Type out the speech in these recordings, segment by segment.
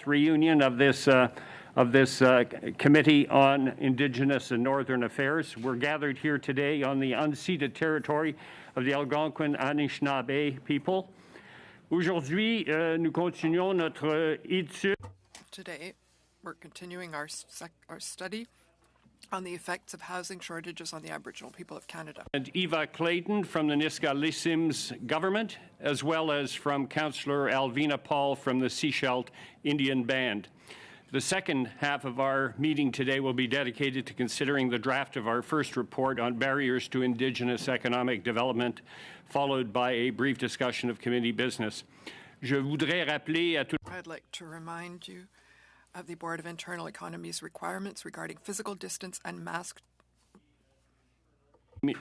reunion of this Committee on Indigenous and Northern Affairs. We're gathered here today on the unceded territory of the Algonquin Anishinaabe people. Aujourd'hui, nous continuons notre étude. Today, we're continuing our study on the effects of housing shortages on the Aboriginal people of Canada. And Eva Clayton from the Nisga'a government, as well as from Councillor Alvina Paul from the Sechelt Indian Band. The second half of our meeting today will be dedicated to considering the draft of our first report on barriers to Indigenous economic development, followed by a brief discussion of committee business. I'd like to remind you of the Board of Internal Economy's requirements regarding physical distance and mask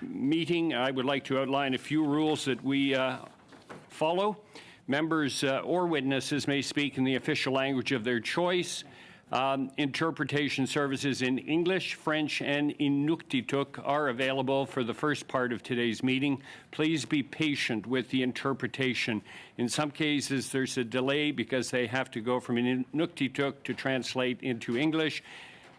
meeting. I would like to outline a few rules that we follow. Members or witnesses may speak in the official language of their choice. Interpretation services in English, French, and Inuktitut are available for the first part of today's meeting. Please be patient with the interpretation. In some cases, there's a delay because they have to go from Inuktitut to translate into English,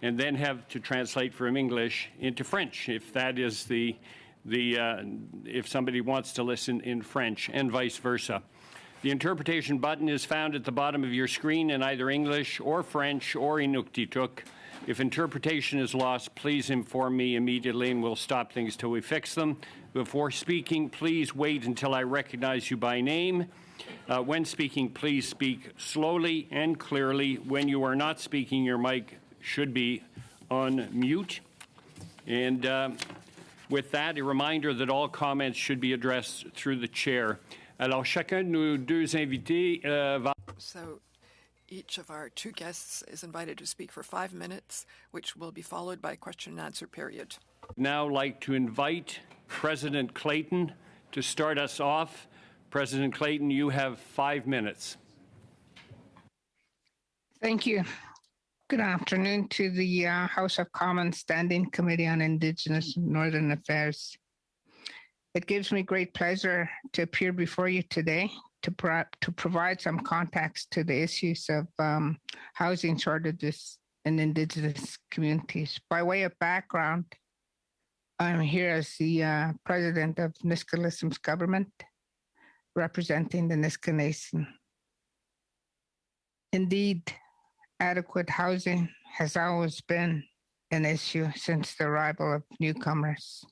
and then have to translate from English into French, if that is if somebody wants to listen in French, and vice versa. The interpretation button is found at the bottom of your screen in either English or French or Inuktitut. If interpretation is lost, please inform me immediately and we'll stop things till we fix them. Before speaking, please wait until I recognize you by name. When speaking, please speak slowly and clearly. When you are not speaking, your mic should be on mute. And with that, a reminder that all comments should be addressed through the chair. Alors, chacun de nos deux invités va... So, each of our two guests is invited to speak for 5 minutes, which will be followed by a question and answer period. Now, like to invite President Clayton to start us off. President Clayton, you have 5 minutes. Thank you. Good afternoon to the House of Commons Standing Committee on Indigenous and Northern Affairs. It gives me great pleasure to appear before you today to provide some context to the issues of housing shortages in Indigenous communities. By way of background, I'm here as the president of Nisga'a government, representing the Nisga'a Nation. Indeed, adequate housing has always been an issue since the arrival of newcomers.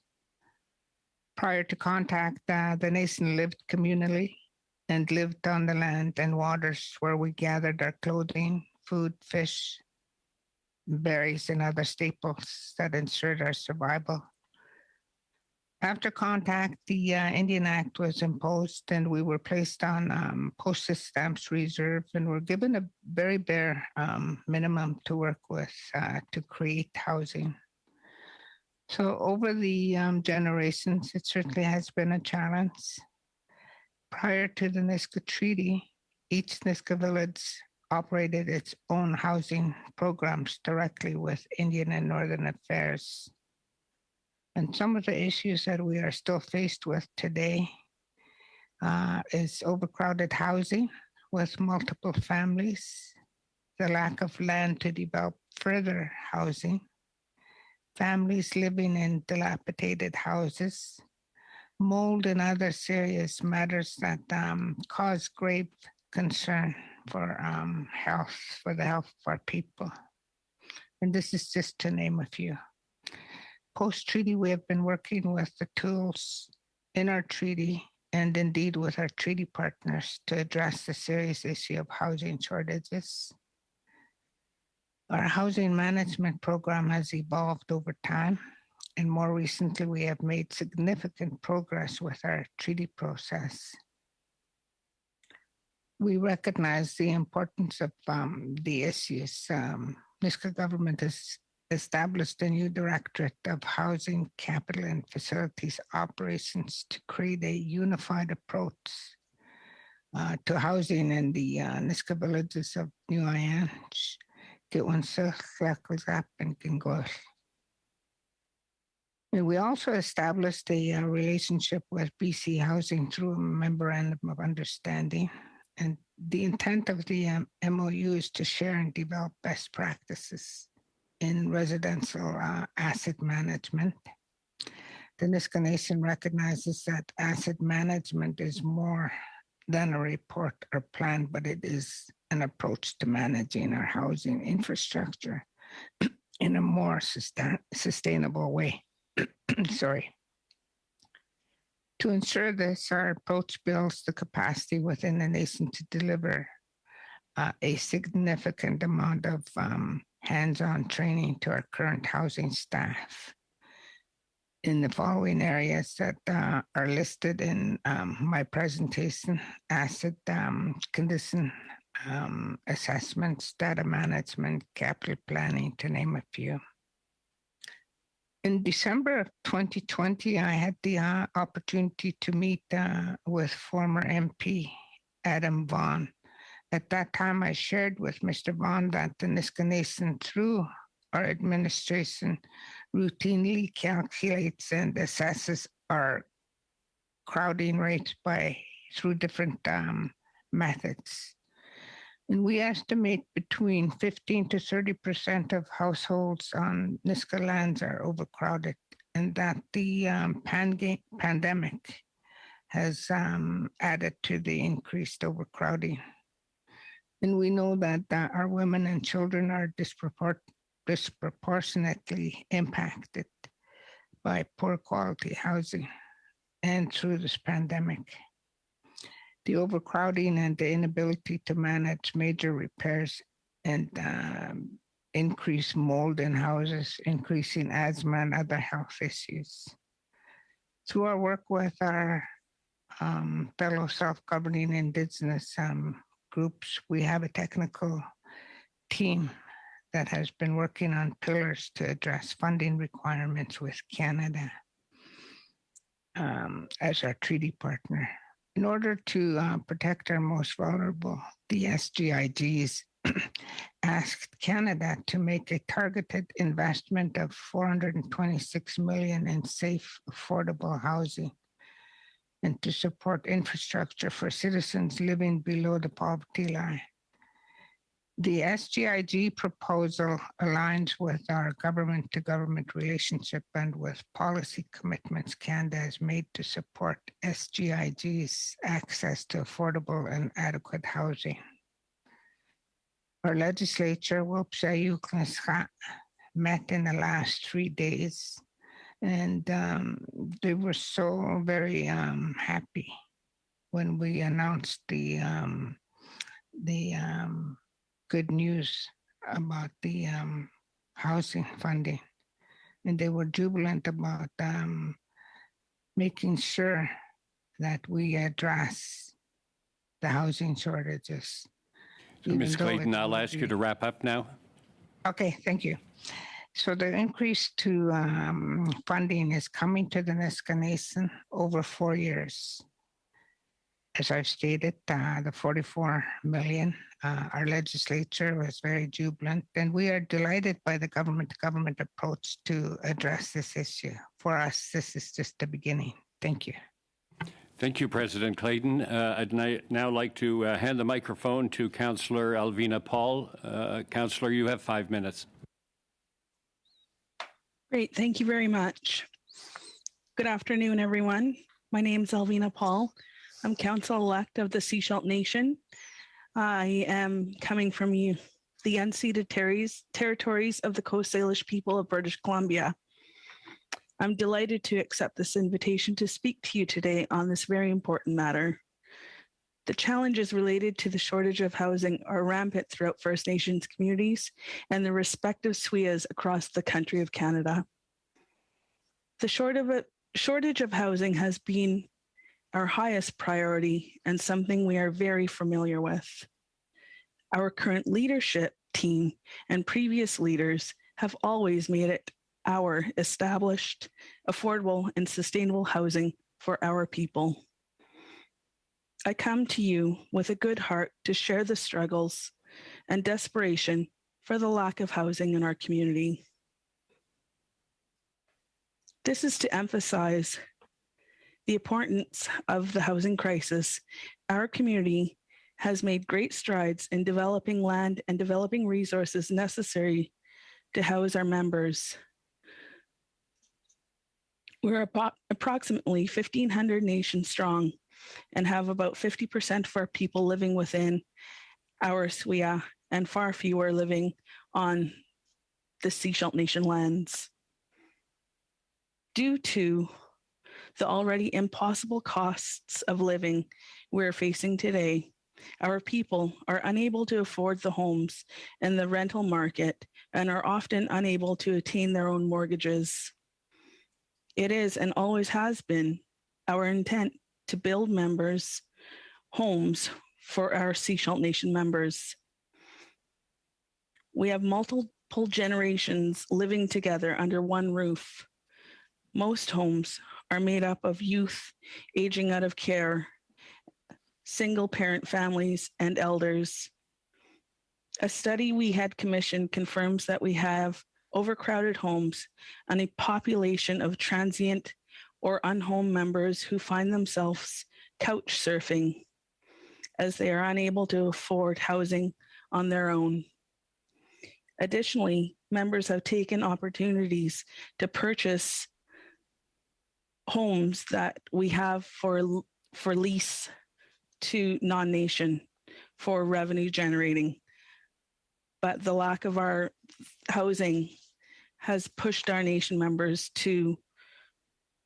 Prior to contact, the nation lived communally and lived on the land and waters where we gathered our clothing, food, fish, berries, and other staples that ensured our survival. After contact, the Indian Act was imposed and we were placed on postage stamps reserve and were given a very bare minimum to work with to create housing. So over the generations, it certainly has been a challenge. Prior to the Nisga'a Treaty, each Nisga'a village operated its own housing programs directly with Indian and Northern Affairs. And some of the issues that we are still faced with today is overcrowded housing with multiple families, the lack of land to develop further housing, families living in dilapidated houses, mold and other serious matters that cause grave concern for the health of our people. And this is just to name a few. Post-treaty, we have been working with the tools in our treaty and indeed with our treaty partners to address the serious issue of housing shortages. Our housing management program has evolved over time, and more recently, we have made significant progress with our treaty process. We recognize the importance of the issues. Nisga'a government has established a new Directorate of Housing, Capital, and Facilities Operations to create a unified approach to housing in the Nisga'a villages of New INAN, and Gingol. We also established a relationship with BC Housing through a memorandum of understanding. And The intent of the MOU is to share and develop best practices in residential asset management. The Niska Nation recognizes that asset management is more than a report or plan, but it is an approach to managing our housing infrastructure in a more sustainable way. Sorry. To ensure this, our approach builds the capacity within the nation to deliver a significant amount of hands-on training to our current housing staff in the following areas that are listed in my presentation: asset condition assessments, data management, capital planning, to name a few. In December of 2020, I had the opportunity to meet with former MP Adam Vaughan. At that time, I shared with Mr. Vaughan that the Niska Nation, through our administration, routinely calculates and assesses our crowding rates through different methods. And we estimate between 15 to 30% of households on Niska lands are overcrowded, and that the pandemic has added to the increased overcrowding. And we know that our women and children are disproportionately impacted by poor quality housing and through this pandemic. The overcrowding and the inability to manage major repairs and increase mold in houses, increasing asthma and other health issues. Through our work with our fellow self-governing Indigenous groups, we have a technical team that has been working on pillars to address funding requirements with Canada as our treaty partner. In order to protect our most vulnerable, the SGIGs asked Canada to make a targeted investment of $426 million in safe, affordable housing and to support infrastructure for citizens living below the poverty line. The SGIG proposal aligns with our government-to-government relationship and with policy commitments Canada has made to support SGIG's access to affordable and adequate housing. Our legislature, met in the last 3 days, and they were so very happy when we announced the good news about the housing funding. And they were jubilant about making sure that we address the housing shortages. So, Ms. Clayton, I'll ask you to wrap up now. Okay, thank you. So the increase to funding is coming to the Niska Nation over 4 years. As I've stated, the $44 million, our legislature was very jubilant, and we are delighted by the government-to-government approach to address this issue. For us, this is just the beginning. Thank you. Thank you, President Clayton. I'd now like to hand the microphone to Councillor Alvina Paul. Councillor, you have 5 minutes. Great, thank you very much. Good afternoon, everyone. My name is Alvina Paul. I'm Council-elect of the Sechelt Nation. I am coming from the unceded territories of the Coast Salish people of British Columbia. I'm delighted to accept this invitation to speak to you today on this very important matter. The challenges related to the shortage of housing are rampant throughout First Nations communities and the respective SWIAs across the country of Canada. The shortage of housing has been our highest priority and something we are very familiar with. Our current leadership team and previous leaders have always made it our established, affordable, and sustainable housing for our people. I come to you with a good heart to share the struggles and desperation for the lack of housing in our community. This is to emphasize the importance of the housing crisis our community has made great strides in developing land and developing resources necessary to house our members. We're approximately 1,500 nations strong and have about 50% of our people living within our SWIA and far fewer living on the Sechelt Nation lands. Due to the already impossible costs of living we're facing today, our people are unable to afford the homes in the rental market and are often unable to attain their own mortgages. It is and always has been our intent to build members' homes for our Sechelt Nation members. We have multiple generations living together under one roof. Most homes are made up of youth aging out of care, single parent families, and elders. A study we had commissioned confirms that we have overcrowded homes and a population of transient or unhome members who find themselves couch surfing as they are unable to afford housing on their own. Additionally, members have taken opportunities to purchase homes that we have for lease to non-nation for revenue generating. But the lack of our housing has pushed our nation members to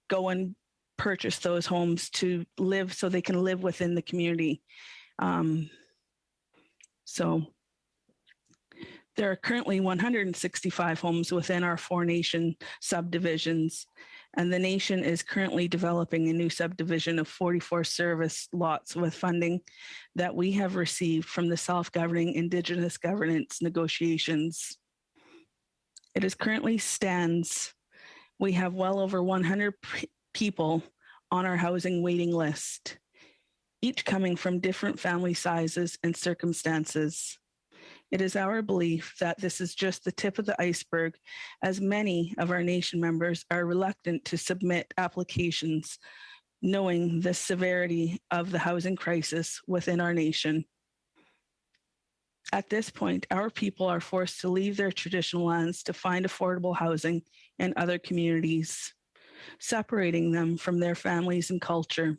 go and purchase those homes to live so they can live within the community. So there are currently 165 homes within our 4 nation subdivisions, and the nation is currently developing a new subdivision of 44 service lots with funding that we have received from the self-governing Indigenous governance negotiations. It is currently stands. We have well over 100 people on our housing waiting list, each coming from different family sizes and circumstances. It is our belief that this is just the tip of the iceberg, as many of our nation members are reluctant to submit applications, knowing the severity of the housing crisis within our nation. At this point, our people are forced to leave their traditional lands to find affordable housing in other communities, separating them from their families and culture.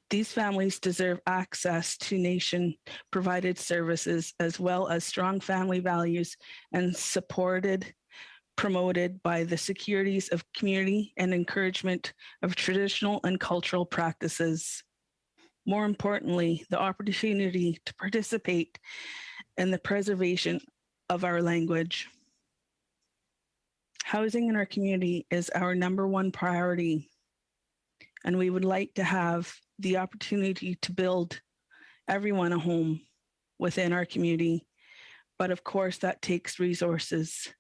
These families deserve access to nation-provided services as well as strong family values and promoted by the securities of community and encouragement of traditional and cultural practices. More importantly, the opportunity to participate in the preservation of our language. Housing in our community is our #1 priority, and we would like to have the opportunity to build everyone a home within our community. But of course, that takes resources.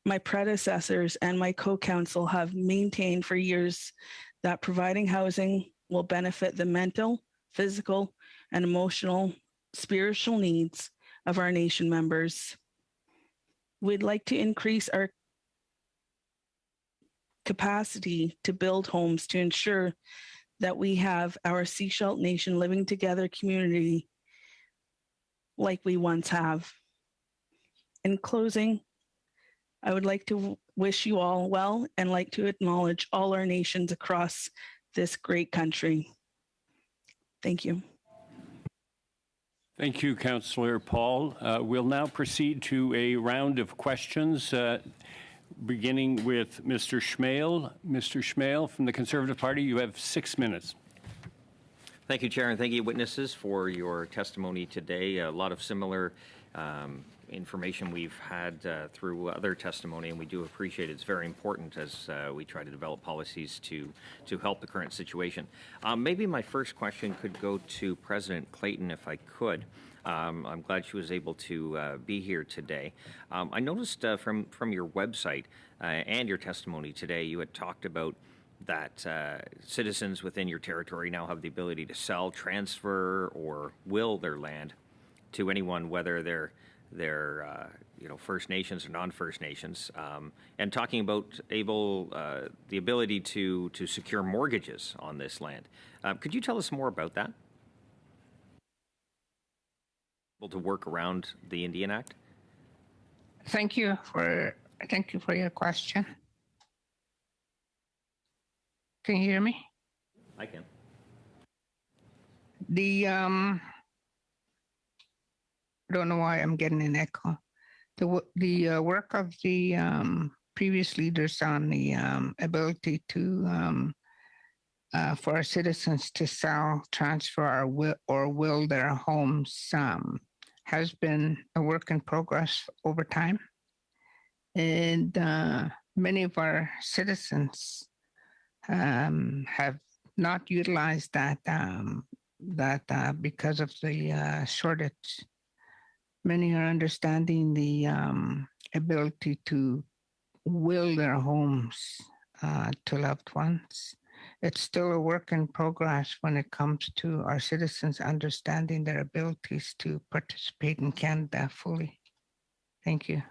My predecessors and my co-counsel have maintained for years that providing housing will benefit the mental, physical, and emotional, spiritual needs of our nation members. We'd like to increase our capacity to build homes to ensure that we have our Sechelt Nation living together community like we once have. In closing, I would like to wish you all well and like to acknowledge all our nations across this great country. Thank you. Thank you, Councillor Paul. We'll now proceed to a round of questions, beginning with Mr. Schmale. Mr. Schmale from the Conservative Party, you have 6 minutes. Thank you, Chair, and thank you, witnesses, for your testimony today. A lot of similar information we've had through other testimony, and we do appreciate it. It's very important as we try to develop policies to help the current situation. Maybe my first question could go to President Clayton, if I could. I'm glad she was able to be here today. I noticed from your website and your testimony today, you had talked about that citizens within your territory now have the ability to sell, transfer, or will their land to anyone, whether they're First Nations or non-First Nations, and talking about the ability to secure mortgages on this land. Could you tell us more about that? able to work around the Indian Act? Thank you for your question. Can you hear me? I can. I don't know why I'm getting an echo. The work of the previous leaders on the ability to for our citizens to sell, transfer, or will their homes has been a work in progress over time, and many of our citizens have not utilized that because of the shortage. Many are understanding the ability to will their homes to loved ones. It's still a work in progress when it comes to our citizens understanding their abilities to participate in Canada fully. Thank you.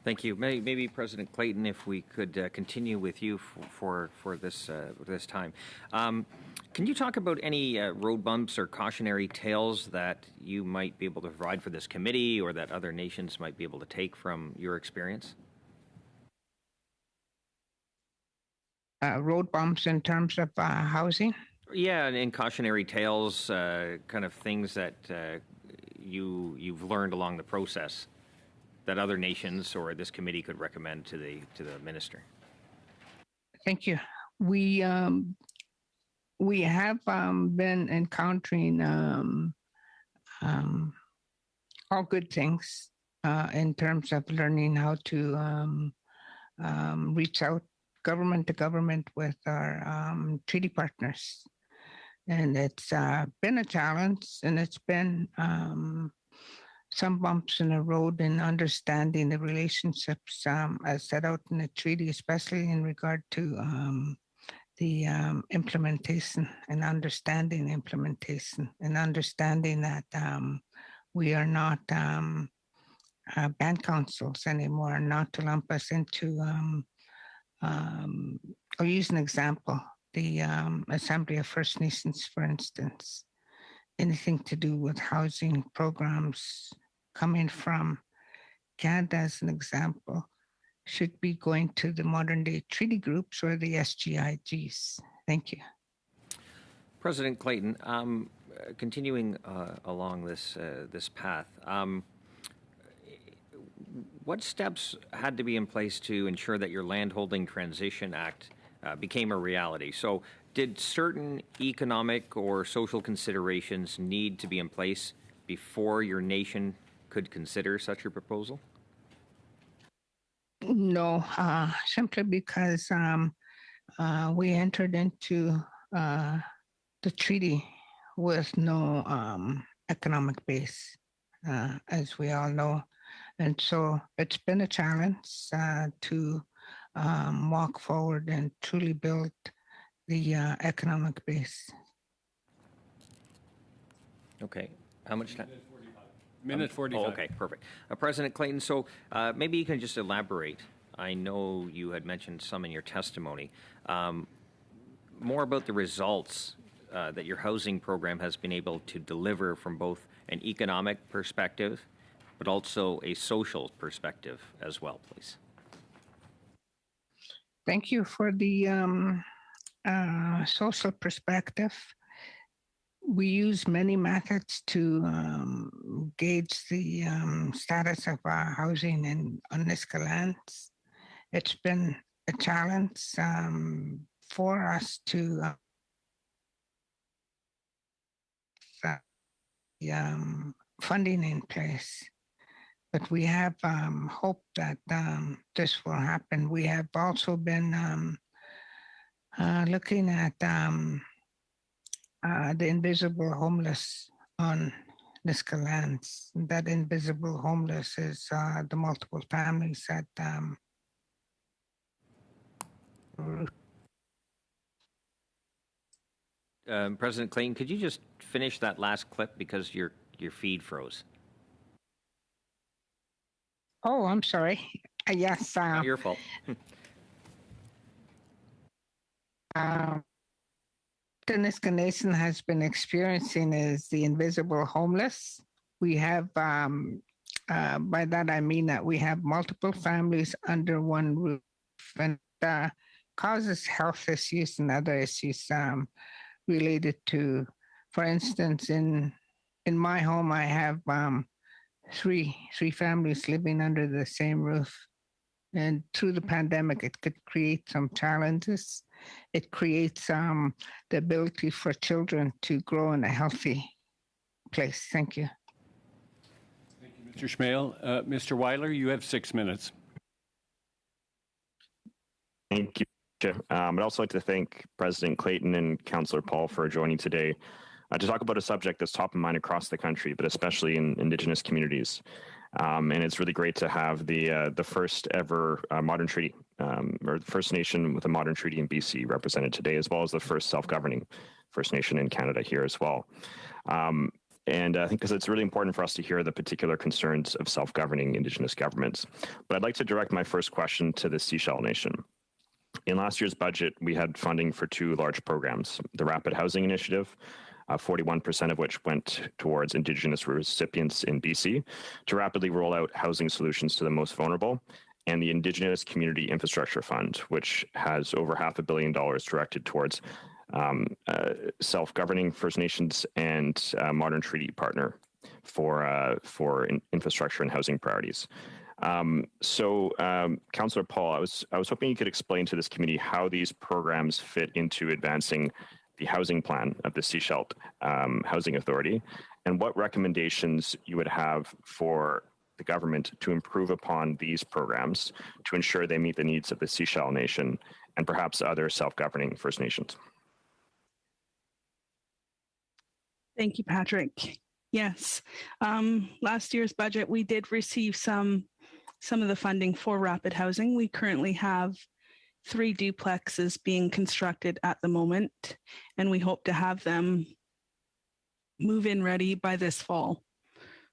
Thank you. Maybe President Clayton, if we could continue with you for this time. Can you talk about any road bumps or cautionary tales that you might be able to provide for this committee, or that other nations might be able to take from your experience? Road bumps in terms of housing? Yeah, and cautionary tales, kind of things that you've learned along the process that other nations or this committee could recommend to the minister. Thank you. We have been encountering all good things in terms of learning how to reach out government to government with our treaty partners. And it's been a challenge, and it's been some bumps in the road in understanding the relationships as set out in the treaty, especially in regard to the implementation and understanding implementation, and understanding that we are not band councils anymore, not to lump us into, I'll use an example, the Assembly of First Nations, for instance. Anything to do with housing programs coming from Canada, as an example, should be going to the modern day treaty groups or the SGIGs. Thank you. President Clayton, continuing along this path, what steps had to be in place to ensure that your Landholding Transition Act became a reality? So did certain economic or social considerations need to be in place before your nation could consider such a proposal? No, simply because we entered into the treaty with no economic base, as we all know. And so it's been a challenge to walk forward and truly build the economic base. Okay. How much time? Minute 45. Oh, okay, perfect. President Clayton, so maybe you can just elaborate. I know you had mentioned some in your testimony. More about the results that your housing program has been able to deliver from both an economic perspective, but also a social perspective as well, please. Thank you for the social perspective. We use many methods to gauge the status of our housing on Nisga'a lands. It's been a challenge for us to funding in place, but we have hope that this will happen. We have also been looking at the invisible homeless on Nisga'a lands. That invisible homeless is the multiple families that President Clayton, could you just finish that last clip because your feed froze? Oh, I'm sorry. Yes. Not your fault. The Nisga'a Nation has been experiencing is the invisible homeless We have, by that I mean that we have multiple families under one roof, and causes health issues and other issues related to, for instance, in my home, I have three families living under the same roof. And through the pandemic, it could create some challenges. It creates the ability for children to grow in a healthy place. Thank you. Mr. Schmale. Mr. Weiler, you have 6 minutes. Thank you, Chair. I'd also like to thank President Clayton and Councillor Paul for joining today to talk about a subject that's top of mind across the country, but especially in Indigenous communities. And it's really great to have the first ever modern treaty, or First Nation with a modern treaty in BC represented today, as well as the first self-governing First Nation in Canada here as well. And I think because it's really important for us to hear the particular concerns of self-governing Indigenous governments. But I'd like to direct my first question to the Sechelt Nation. In last year's budget, we had funding for two large programs, the Rapid Housing Initiative, 41% of which went towards Indigenous recipients in BC to rapidly roll out housing solutions to the most vulnerable, and the Indigenous Community Infrastructure Fund, which has over $500 million directed towards self-governing First Nations and modern treaty partner for infrastructure and housing priorities. Councillor Paul, I was hoping you could explain to this committee how these programs fit into advancing the housing plan of the Sechelt Housing Authority, and what recommendations you would have for the government to improve upon these programs to ensure they meet the needs of the Sechelt Nation and perhaps other self-governing First Nations. Thank you, Patrick. Yes, last year's budget, we did receive some of the funding for rapid housing. We currently have 3 duplexes being constructed at the moment, and we hope to have them move-in ready by this fall.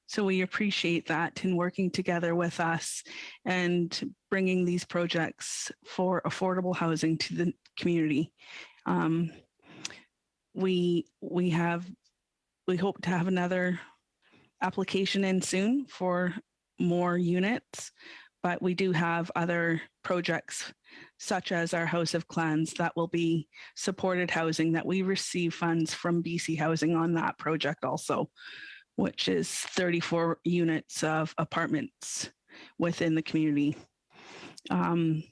So we appreciate that in working together with us and bringing these projects for affordable housing to the community. We hope to have another application in soon for more units, but we do have other projects such as our House of Clans that will be supported housing that we receive funds from BC Housing on that project also, which is 34 units of apartments within the community. The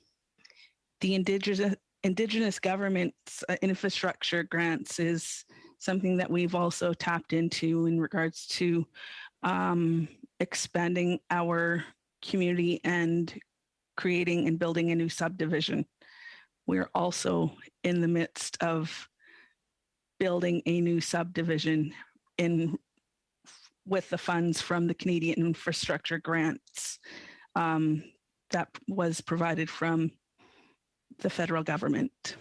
Indigenous government's infrastructure grants is something that we've also tapped into in regards to expanding our community and creating and building a new subdivision. We're also in the midst of building a new subdivision with the funds from the Canadian infrastructure grants that was provided from the federal government.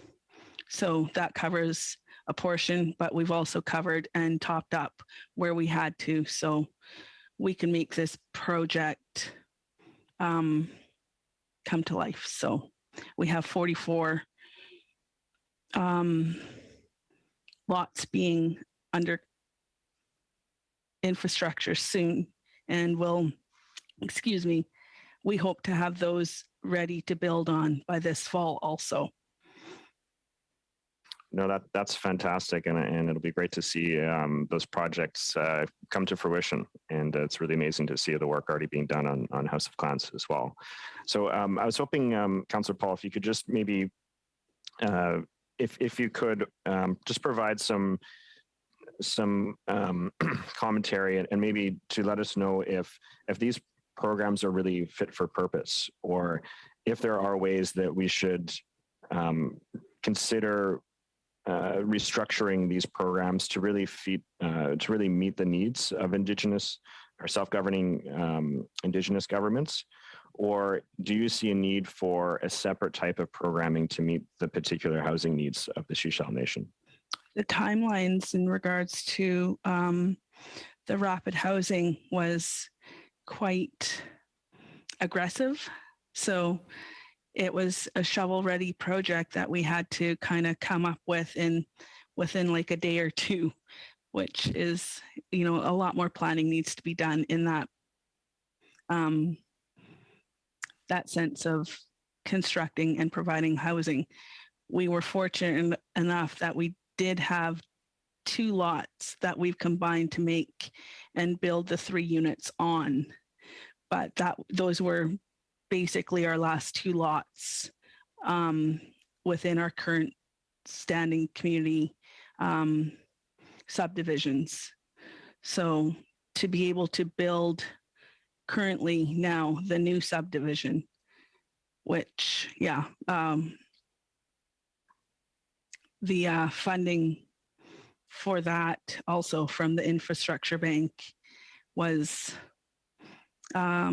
So that covers a portion, but we've also covered and topped up where we had to, so we can make this project come to life. So we have 44 lots being under infrastructure soon, and we hope to have those ready to build on by this fall also. No, that's fantastic, and it'll be great to see those projects come to fruition. And it's really amazing to see the work already being done on House of Clans as well. So I was hoping, Councillor Paul, if you could just maybe, if you could just provide some commentary and maybe to let us know if these programs are really fit for purpose, or if there are ways that we should consider restructuring these programs to really meet the needs of Indigenous or self-governing Indigenous governments, or do you see a need for a separate type of programming to meet the particular housing needs of the Sechelt Nation? The timelines in regards to the rapid housing was quite aggressive. So it was a shovel-ready project that we had to kind of come up with within like a day or two. which is, a lot more planning needs to be done in that sense of constructing and providing housing. We were fortunate enough that we did have 2 lots that we've combined to make and build the 3 units on. But those were basically our last 2 lots within our current standing community subdivisions. So to be able to build currently now the new subdivision, which, the funding for that also from the infrastructure bank was, a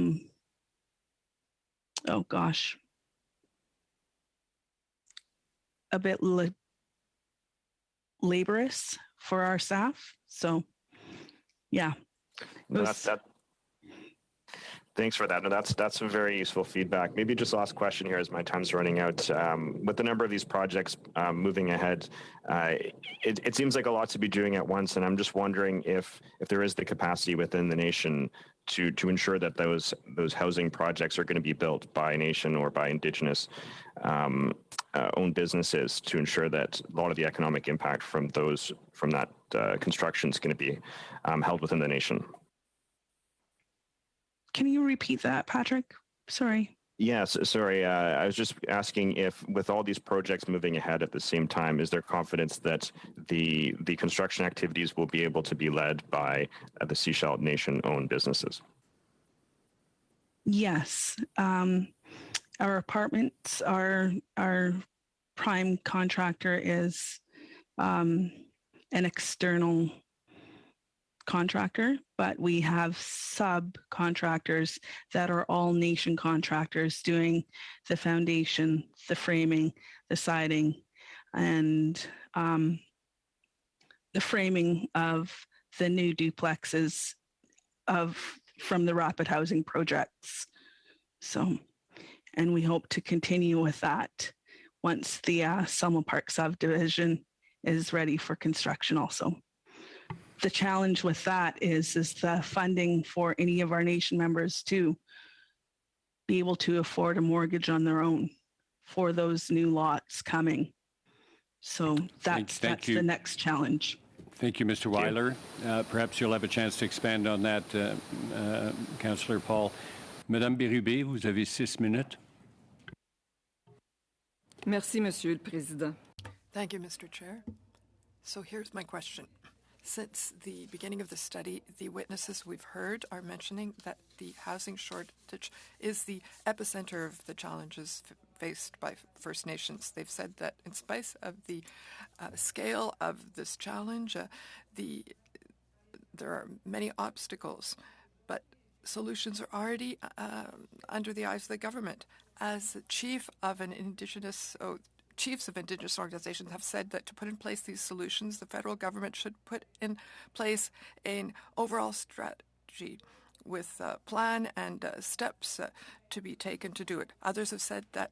bit laborious for our staff. So, Thanks for that. No, that's some very useful feedback. Maybe just last question here as my time's running out. With the number of these projects moving ahead, it seems like a lot to be doing at once, and I'm just wondering if there is the capacity within the nation to ensure that those housing projects are going to be built by Nation or by Indigenous owned businesses to ensure that a lot of the economic impact from that construction is going to be held within the nation. Can you repeat that, Patrick? Sorry. Yes, sorry. I was just asking if, with all these projects moving ahead at the same time, is there confidence that the construction activities will be able to be led by the Sechelt Nation-owned businesses? Yes. Our apartments, our prime contractor is an external contractor, but we have subcontractors that are all Nation contractors doing the foundation, the framing, the siding, and the framing of the new duplexes from the rapid housing projects. So, and we hope to continue with that once the Selma Park subdivision is ready for construction also. The challenge with that is the funding for any of our Nation members to be able to afford a mortgage on their own for those new lots coming. So that's the next challenge. Thank you, Mr. Weiler. Perhaps you'll have a chance to expand on that, Councillor Paul. Madame Bérubé, vous avez 6 minutes. Merci, Monsieur le Président. Thank you, Mr. Chair. So here's my question. Since the beginning of the study, the witnesses we've heard are mentioning that the housing shortage is the epicenter of the challenges faced by First Nations. They've said that in spite of the scale of this challenge, there are many obstacles, but solutions are already under the eyes of the government. As the chief of an Chiefs of Indigenous organizations have said that to put in place these solutions, the federal government should put in place an overall strategy with a plan and steps to be taken to do it. Others have said that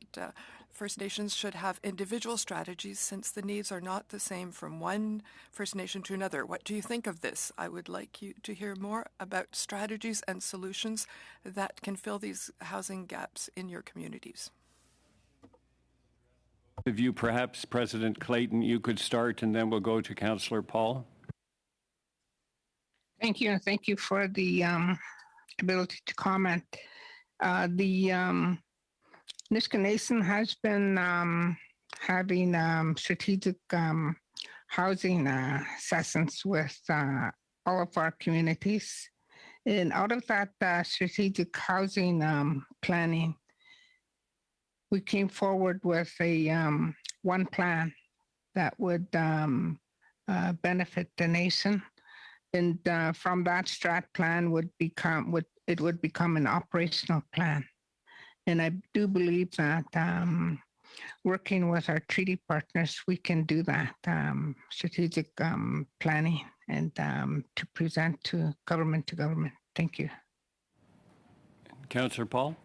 First Nations should have individual strategies since the needs are not the same from one First Nation to another. What do you think of this? I would like you to hear more about strategies and solutions that can fill these housing gaps in your communities. If you, perhaps, President Clayton, you could start, and then we'll go to Councillor Paul. Thank you, and thank you for the ability to comment. The Nisga'a Nation has been having strategic housing sessions with all of our communities. And out of that strategic housing planning, we came forward with a one plan that would benefit the nation, and from that strat plan would become an operational plan. And I do believe that working with our treaty partners, we can do that strategic planning and to present to government. Thank you. Councillor Paul.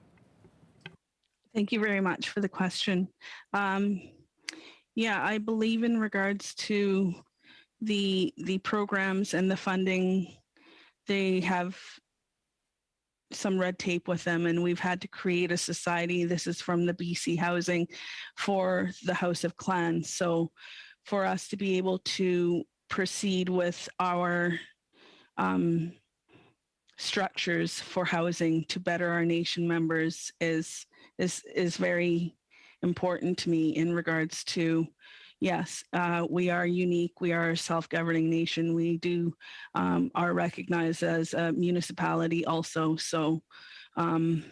Thank you very much for the question. I believe in regards to the programs and the funding, they have some red tape with them, and we've had to create a society. This is from the BC Housing for the House of Clans. So for us to be able to proceed with our structures for housing to better our nation members is very important to me in regards to, yes, we are unique. We are a self-governing nation. We do are recognized as a municipality also. So to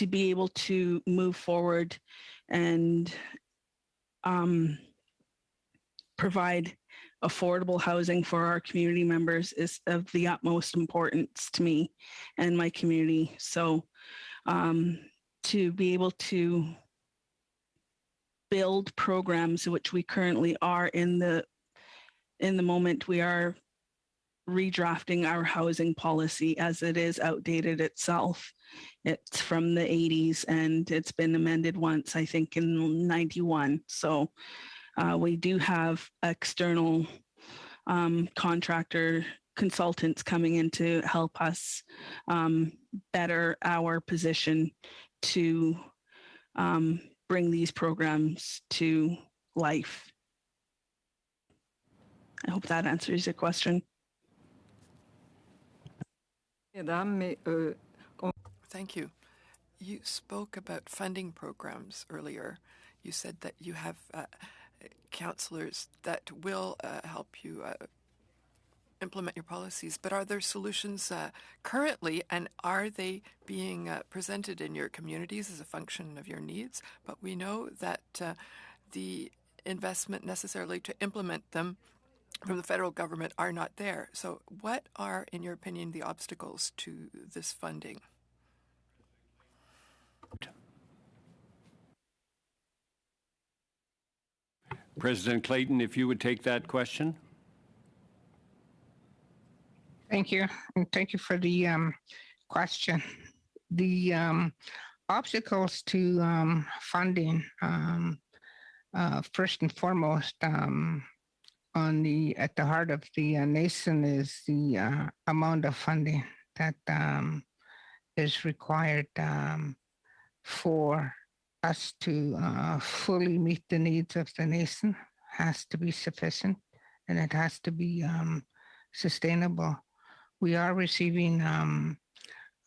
be able to move forward and provide affordable housing for our community members is of the utmost importance to me and my community. So to be able to build programs, which we currently are in the moment, we are redrafting our housing policy as it is outdated itself. It's from the 80s and it's been amended once, I think in 91. So we do have external contractor consultants coming in to help us better our position to bring these programs to life. I hope that answers your question. Thank you. You spoke about funding programs earlier. You said that you have counselors that will help you implement your policies, but are there solutions currently, and are they being presented in your communities as a function of your needs? But we know that the investment necessarily to implement them from the federal government are not there. So what are, in your opinion, the obstacles to this funding? President Clayton, if you would take that question. Thank you. And thank you for the question. The obstacles to funding, first and foremost, at the heart of the nation is the amount of funding that is required for us to fully meet the needs of the nation. Has to be sufficient, and it has to be sustainable. We are receiving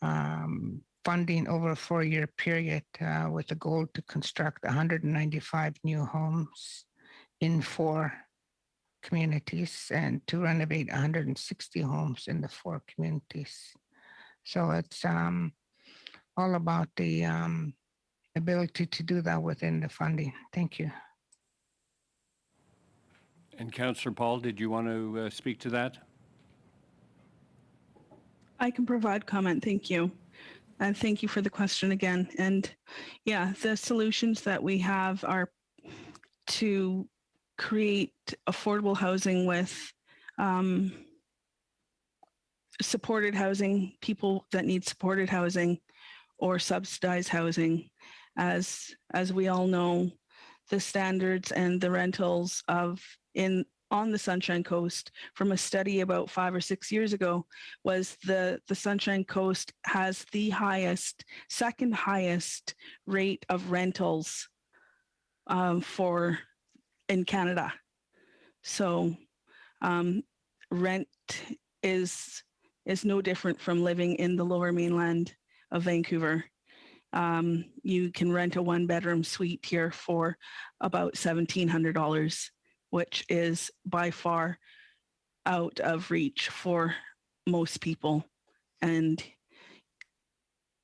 funding over a 4-year period with a goal to construct 195 new homes in 4 communities and to renovate 160 homes in the 4 communities. So it's all about the ability to do that within the funding. Thank you. And Councillor Paul, did you want to speak to that? I can provide comment. Thank you. And thank you for the question again. And yeah, the solutions that we have are to create affordable housing with supported housing, people that need supported housing or subsidized housing. As we all know, the standards and the rentals on the Sunshine Coast from a study about 5 or 6 years ago was the Sunshine Coast has the second highest rate of rentals in Canada. So rent is no different from living in the Lower Mainland of Vancouver. You can rent a 1-bedroom suite here for about $1,700, which is by far out of reach for most people and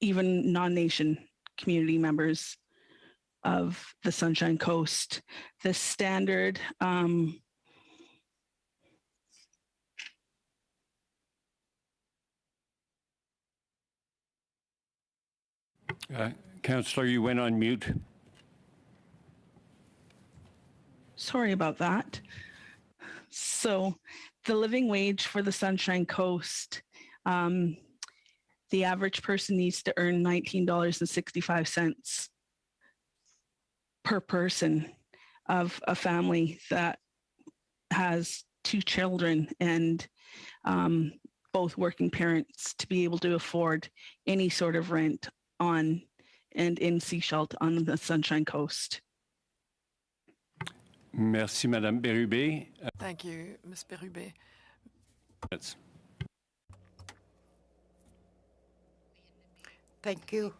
even non-nation community members of the Sunshine Coast. The standard Councillor, you went on mute. Sorry about that. So the living wage for the Sunshine Coast, the average person needs to earn $19.65 per person of a family that has 2 children and both working parents to be able to afford any sort of rent on and in Sechelt on the Sunshine Coast. Merci, Madame Bérubé. Thank you, Ms. Bérubé. Thank you.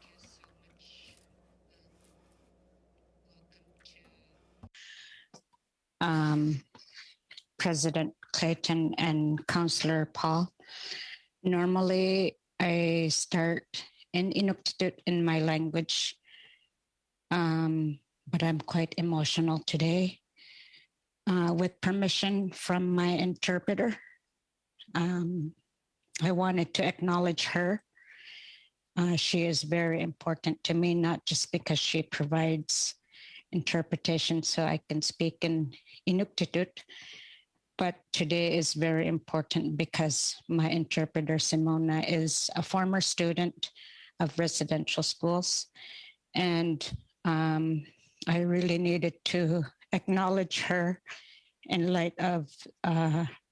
President Clayton and Councillor Paul. Normally, I start in Inuktitut in my language, but I'm quite emotional today. With permission from my interpreter, I wanted to acknowledge her. She is very important to me, not just because she provides interpretation so I can speak in Inuktitut, but today is very important because my interpreter, Simona, is a former student of residential schools. And I really needed to acknowledge her in light of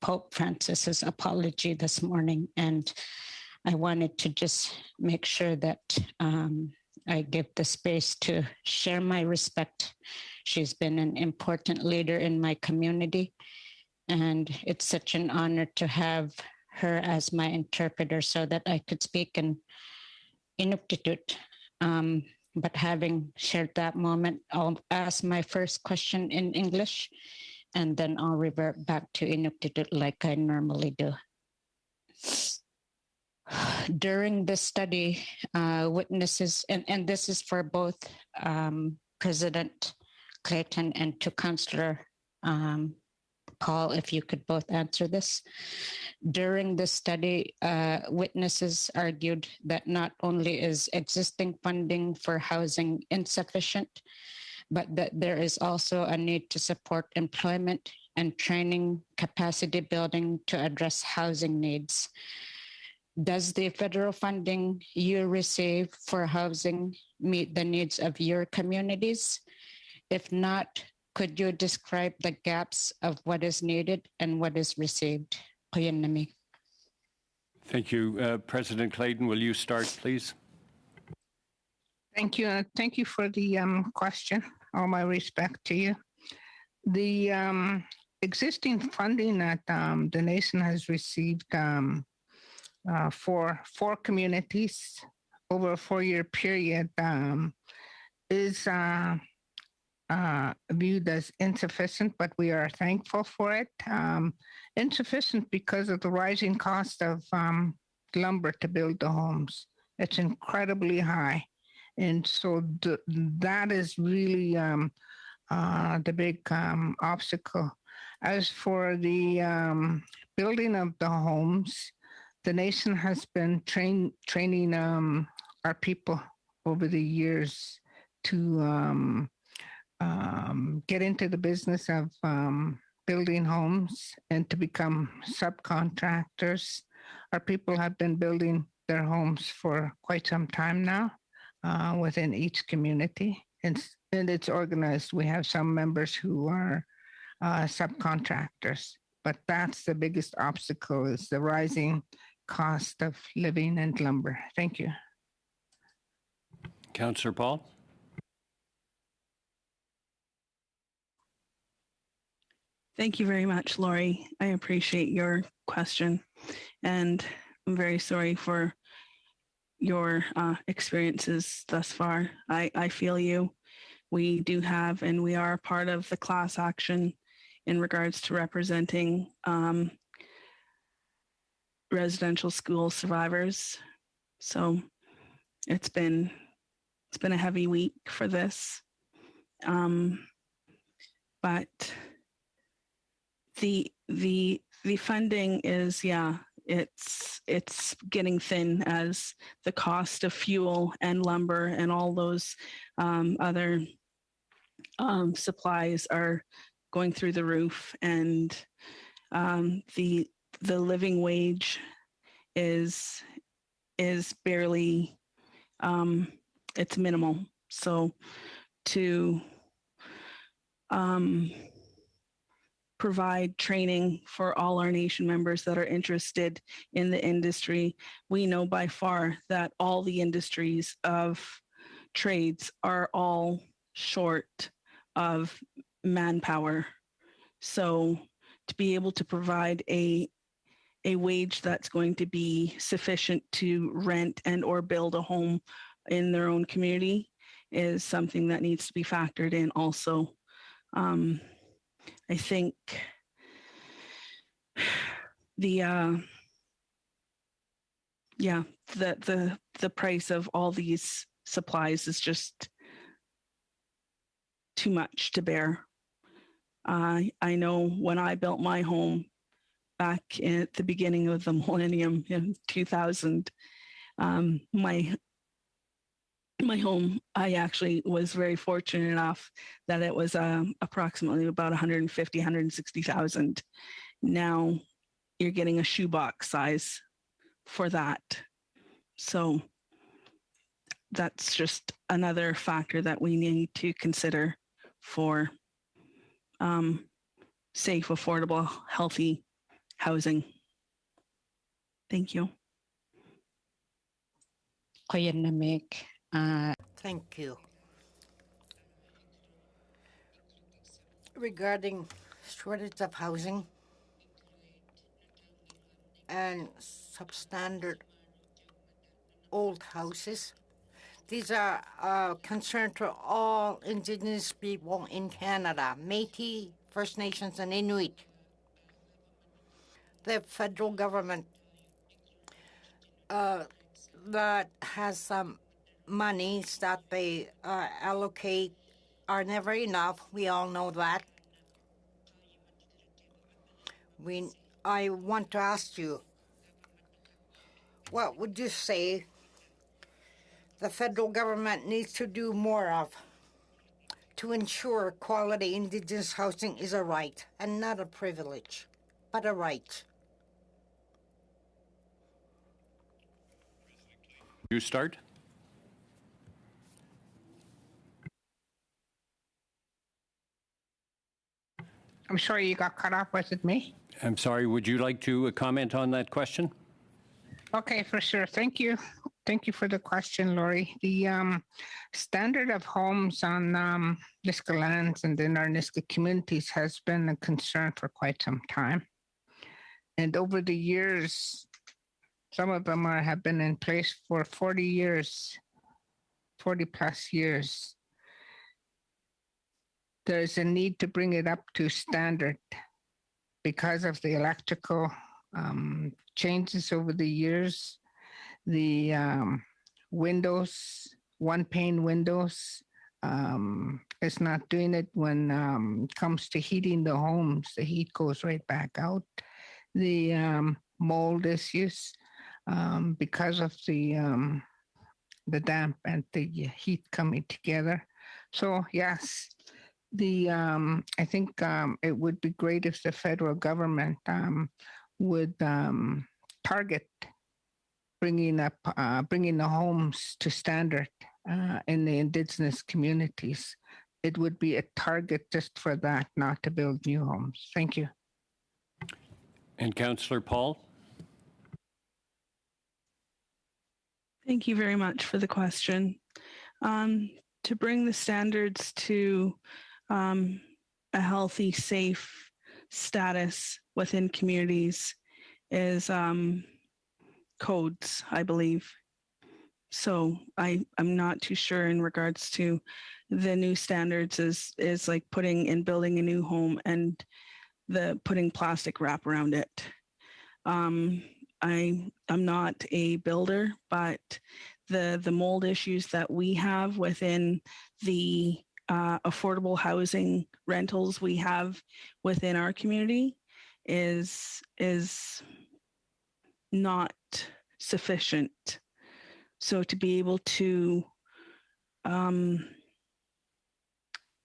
Pope Francis's apology this morning. And I wanted to just make sure that I give the space to share my respect. She's been an important leader in my community. And it's such an honor to have her as my interpreter so that I could speak in Inuktitut. But having shared that moment, I'll ask my first question in English, and then I'll revert back to Inuktitut like I normally do. During the study, witnesses, and this is for both President Clayton and to Councillor Paul, if you could both answer this. During the study, witnesses argued that not only is existing funding for housing insufficient, but that there is also a need to support employment and training capacity building to address housing needs. Does the federal funding you receive for housing meet the needs of your communities? If not, could you describe the gaps of what is needed and what is received? Thank you. President Clayton, will you start, please? Thank you. Thank you for the question. All my respect to you. The existing funding that the nation has received for 4 communities over a 4-year period is viewed as insufficient, but we are thankful for it. Insufficient because of the rising cost of lumber to build the homes. It's incredibly high. And so that is really the big obstacle. As for the building of the homes, the nation has been training our people over the years to get into the business of building homes and to become subcontractors. Our people have been building their homes for quite some time now within each community. And it's organized. We have some members who are subcontractors, but that's the biggest obstacle is the rising cost of living and lumber. Thank you. Councillor Paul? Thank you very much, Lori. I appreciate your question, and I'm very sorry for your experiences thus far. I feel you. We do have, and we are part of the class action in regards to representing residential school survivors. So it's been a heavy week for this, but the funding is, it's getting thin as the cost of fuel and lumber and all those other supplies are going through the roof, and the living wage is barely it's minimal. So to provide training for all our nation members that are interested in the industry. We know by far that all the industries of trades are all short of manpower. So to be able to provide a wage that's going to be sufficient to rent and or build a home in their own community is something that needs to be factored in also. I think the price of all these supplies is just too much to bear. I know when I built my home back at the beginning of the millennium in 2000, my home, I actually was very fortunate enough that it was approximately about 150, 160,000. Now you're getting a shoebox size for that. So that's just another factor that we need to consider for safe, affordable, healthy housing. Thank you. Thank you. Regarding shortage of housing and substandard old houses, these are a concern to all Indigenous people in Canada, Métis, First Nations, and Inuit. The federal government that has some monies that they allocate are never enough. We all know that. I want to ask you, what would you say the federal government needs to do more of to ensure quality Indigenous housing is a right and not a privilege, but a right? You start. I'm sorry, you got cut off. Was it me? I'm sorry, would you like to comment on that question? Okay, for sure. Thank you. Thank you for the question, Lori. The standard of homes on Nisga'a lands and in our Nisga'a communities has been a concern for quite some time. And over the years, some of them have been in place for 40 years, 40 plus years. There's a need to bring it up to standard because of the electrical changes over the years. The windows, one pane windows, it's not doing it when it comes to heating the homes. The heat goes right back out. The mold issues because of the damp and the heat coming together. So yes, I think it would be great if the federal government would target bringing the homes to standard in the Indigenous communities. It would be a target just for that, not to build new homes. Thank you. And Councillor Paul? Thank you very much for the question. To bring the standards to a healthy, safe status within communities is codes, I believe. So I'm not too sure in regards to the new standards is like building a new home and putting plastic wrap around it. I'm not a builder, but the mold issues that we have within the affordable housing rentals we have within our community is not sufficient. So to be able to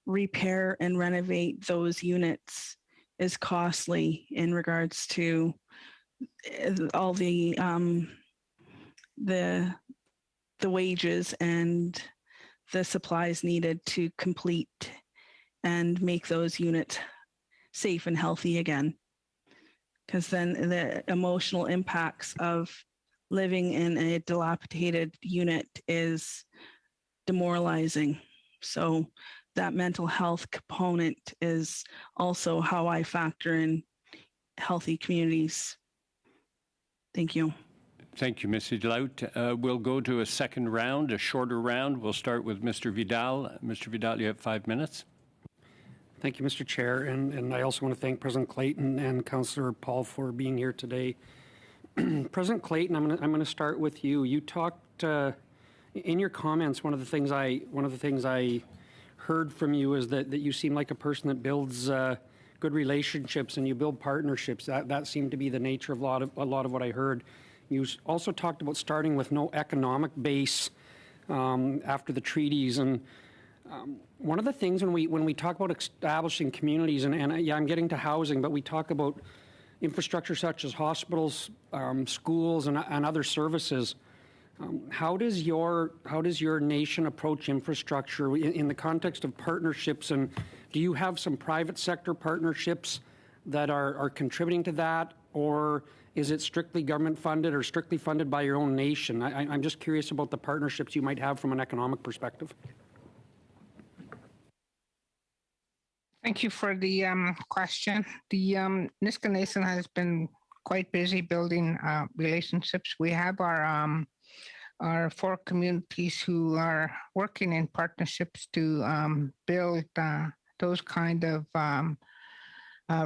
repair and renovate those units is costly in regards to all the wages and the supplies needed to complete and make those units safe and healthy again. Because then the emotional impacts of living in a dilapidated unit is demoralizing. So that mental health component is also how I factor in healthy communities. Thank you. Thank you, Mrs. Laut. We'll go to a second round, a shorter round. We'll start with Mr. Vidal. Mr. Vidal, you have 5 minutes. Thank you, Mr. Chair, and I also want to thank President Clayton and Councillor Paul for being here today. President Clayton, I'm going to start with you. You talked in your comments. One of the things I heard from you is that you seem like a person that builds good relationships and you build partnerships. That seemed to be the nature of a lot of what I heard. You also talked about starting with no economic base after the treaties. And one of the things when we talk about establishing communities, and yeah, I'm getting to housing, but we talk about infrastructure such as hospitals, schools, and other services. How does your nation approach infrastructure in the context of partnerships? And do you have some private sector partnerships that are contributing to that, or is it strictly government funded or strictly funded by your own nation? I'm just curious about the partnerships you might have from an economic perspective. Thank you for the question. The Nisga'a Nation has been quite busy building relationships. We have our 4 communities who are working in partnerships to build those kind of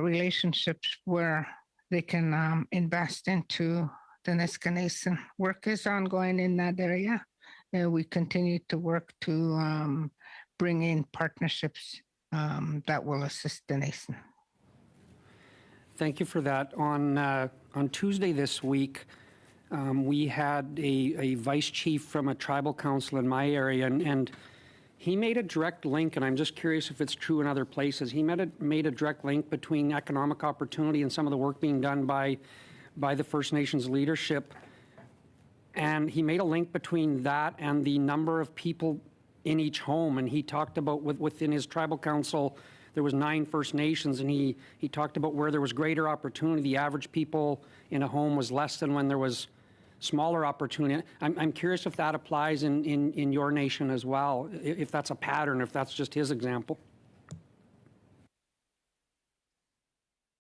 relationships where they can invest into the Nisga'a Nation. Work is ongoing in that area. We continue to work to bring in partnerships that will assist the nation. Thank you for that. On Tuesday this week, we had a vice chief from a tribal council in my area, and he made a direct link, and I'm just curious if it's true in other places. He made a direct link between economic opportunity and some of the work being done by the First Nations leadership. And he made a link between that and the number of people in each home. And he talked about within his tribal council, there was 9 First Nations, and he talked about where there was greater opportunity. The average people in a home was less than when there was smaller opportunity. I'm curious if that applies in your nation as well, if that's a pattern, if that's just his example.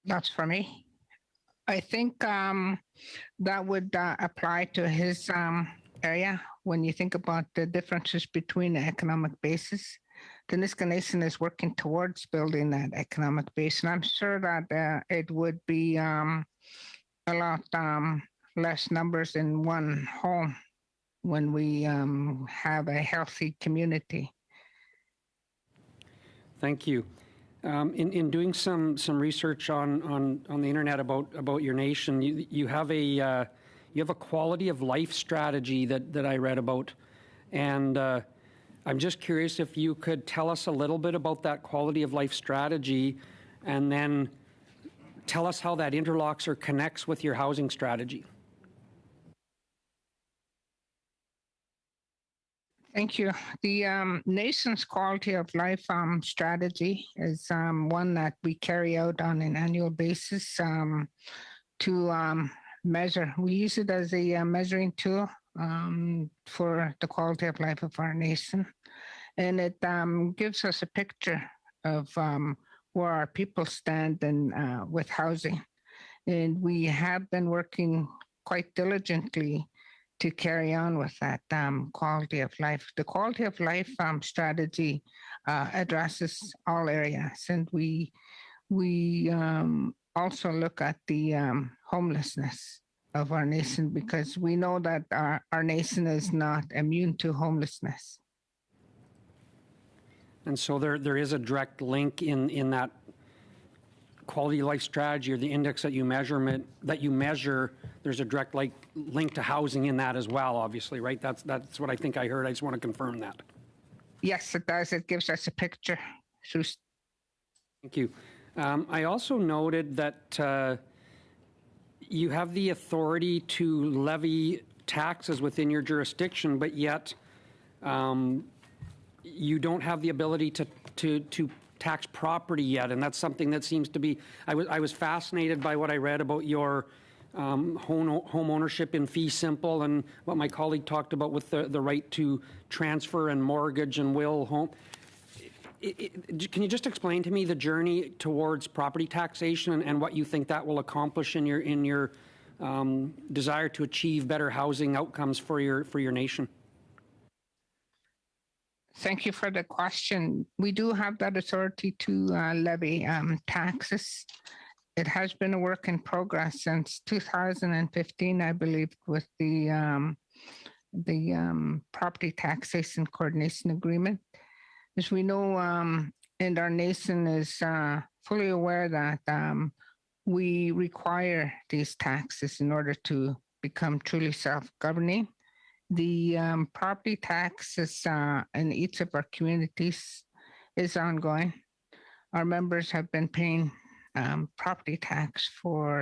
That's for me. I think that would apply to his area. When you think about the differences between the economic bases, the Nisga'a Nation is working towards building that economic base. And I'm sure that it would be a lot less numbers in one home when we have a healthy community. Thank you. In doing some research on the internet about your nation, you have a quality of life strategy that I read about, and I'm just curious if you could tell us a little bit about that quality of life strategy, and then tell us how that interlocks or connects with your housing strategy. Thank you. The nation's quality of life strategy is one that we carry out on an annual basis to measure. We use it as a measuring tool for the quality of life of our nation. And it gives us a picture of where our people stand with housing. And we have been working quite diligently to carry on with that quality of life. The quality of life strategy addresses all areas. And we also look at the homelessness of our nation, because we know that our nation is not immune to homelessness. And so there is a direct link in that quality of life strategy, or the index that you measure, there's a direct link to housing in that as well, obviously, right? That's what I think I heard. I just want to confirm that. Yes, it does. It gives us a picture. Thank you. I also noted that you have the authority to levy taxes within your jurisdiction, but yet you don't have the ability to tax property yet, and that's something that seems to be. I was fascinated by what I read about your home ownership in fee simple, and what my colleague talked about with the right to transfer and mortgage and will home. Can you just explain to me the journey towards property taxation and what you think that will accomplish in your desire to achieve better housing outcomes for your nation? Thank you for the question. We do have that authority to levy taxes. It has been a work in progress since 2015, I believe, with the property taxation coordination agreement. As we know, and our nation is fully aware that we require these taxes in order to become truly self-governing. The property taxes in each of our communities is ongoing. Our members have been paying property tax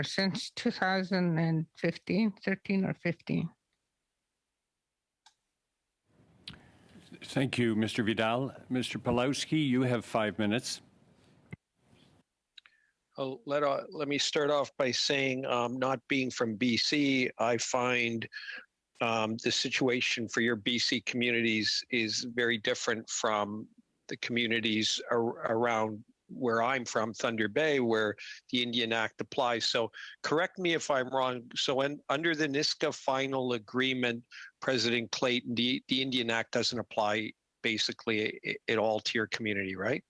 since 2015, 13 or 15. Thank you, Mr. Vidal. Mr. Pawlowski, you have 5 minutes. Let me start off by saying, not being from BC, I find the situation for your BC communities is very different from the communities around where I'm from, Thunder Bay, where the Indian Act applies. So correct me if I'm wrong. So under the Nisga'a final agreement, President Clayton, the Indian Act doesn't apply basically at all to your community, right?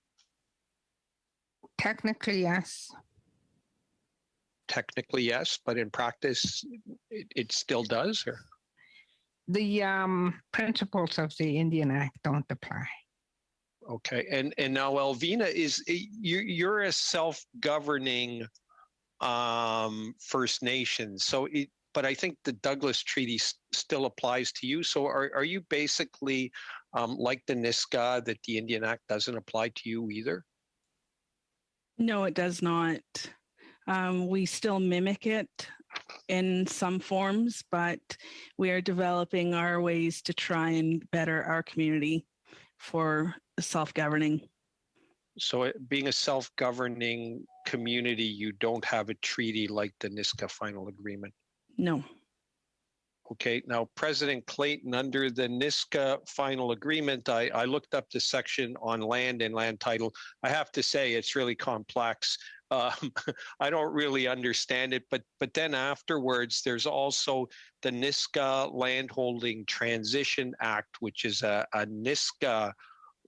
Technically, yes. Technically, yes, but in practice, it still does? Or? The principles of the Indian Act don't apply. Okay, and now Elvina, you're a self-governing First Nation, but I think the Douglas Treaty still applies to you. So are you basically like the Nisga'a, that the Indian Act doesn't apply to you either? No, it does not. We still mimic it in some forms, but we are developing our ways to try and better our community for self-governing. So being a self-governing community, you don't have a treaty like the Nisga'a Final Agreement? No. Okay, now President Clayton, under the Nisga'a Final Agreement, I looked up the section on land and land title. I have to say it's really complex. I don't really understand it, but then afterwards, there's also the Nisga'a Landholding Transition Act, which is a Nisga'a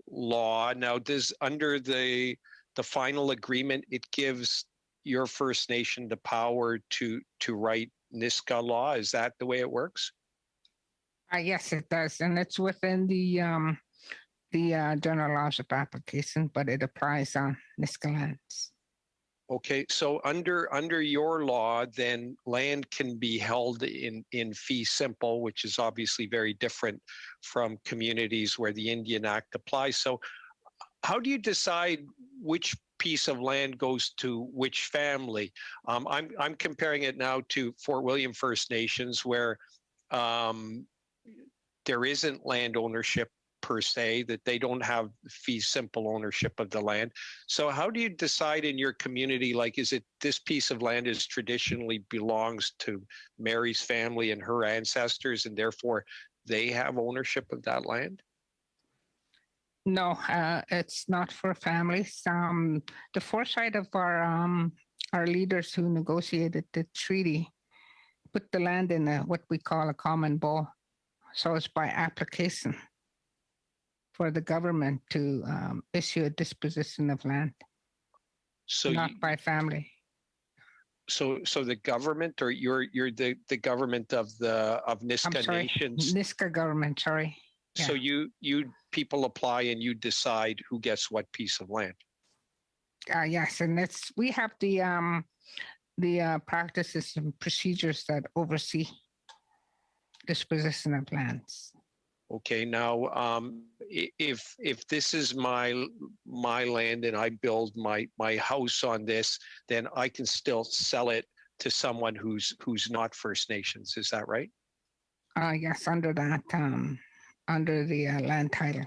law. Now, under the final agreement, it gives your First Nation the power to write Nisga'a law. Is that the way it works? Yes, it does, and it's within the general laws of application, but it applies on Nisga'a lands. Okay, so under your law, then land can be held in fee simple, which is obviously very different from communities where the Indian Act applies. So how do you decide which piece of land goes to which family? I'm comparing it now to Fort William First Nations, where there isn't land ownership per se, that they don't have fee simple ownership of the land. So how do you decide in your community, like, is it this piece of land is traditionally belongs to Mary's family and her ancestors, and therefore they have ownership of that land? No, it's not for families. The foresight of our leaders who negotiated the treaty put the land in what we call a common bowl. So it's by application for the government to issue a disposition of land, so not by family. So the government, or you're the government of Nisga'a Nations? Nisga'a government, sorry. Yeah. So you people apply and you decide who gets what piece of land. Yes, and we have the practices and procedures that oversee disposition of lands. Okay, now if this is my land and I build my house on this, then I can still sell it to someone who's not First Nations. Is that right? Yes, under that, under the land title.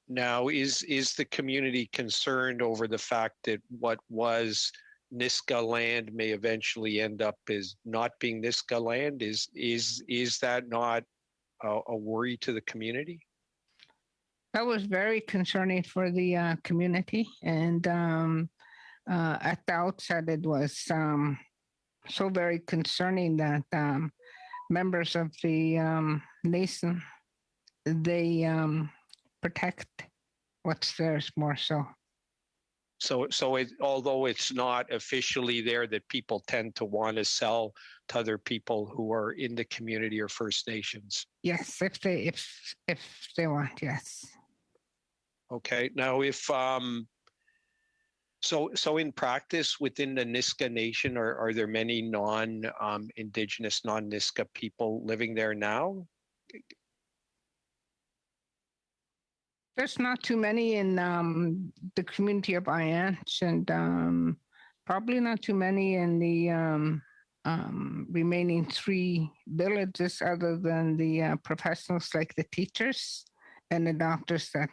Now, is the community concerned over the fact that what was Niska land may eventually end up as not being Niska land? Is that not a worry to the community? That was very concerning for the community. And at the outset, it was so very concerning that members of the nation, they protect what's theirs more so. So although it's not officially there, that people tend to want to sell to other people who are in the community or First Nations. Yes, if they want, yes. Okay. Now, if so in practice within the Niska Nation, are there many non-Indigenous, non-Niska people living there now? There's not too many in the community of INAN, and probably not too many in the remaining 3 villages, other than the professionals like the teachers and the doctors that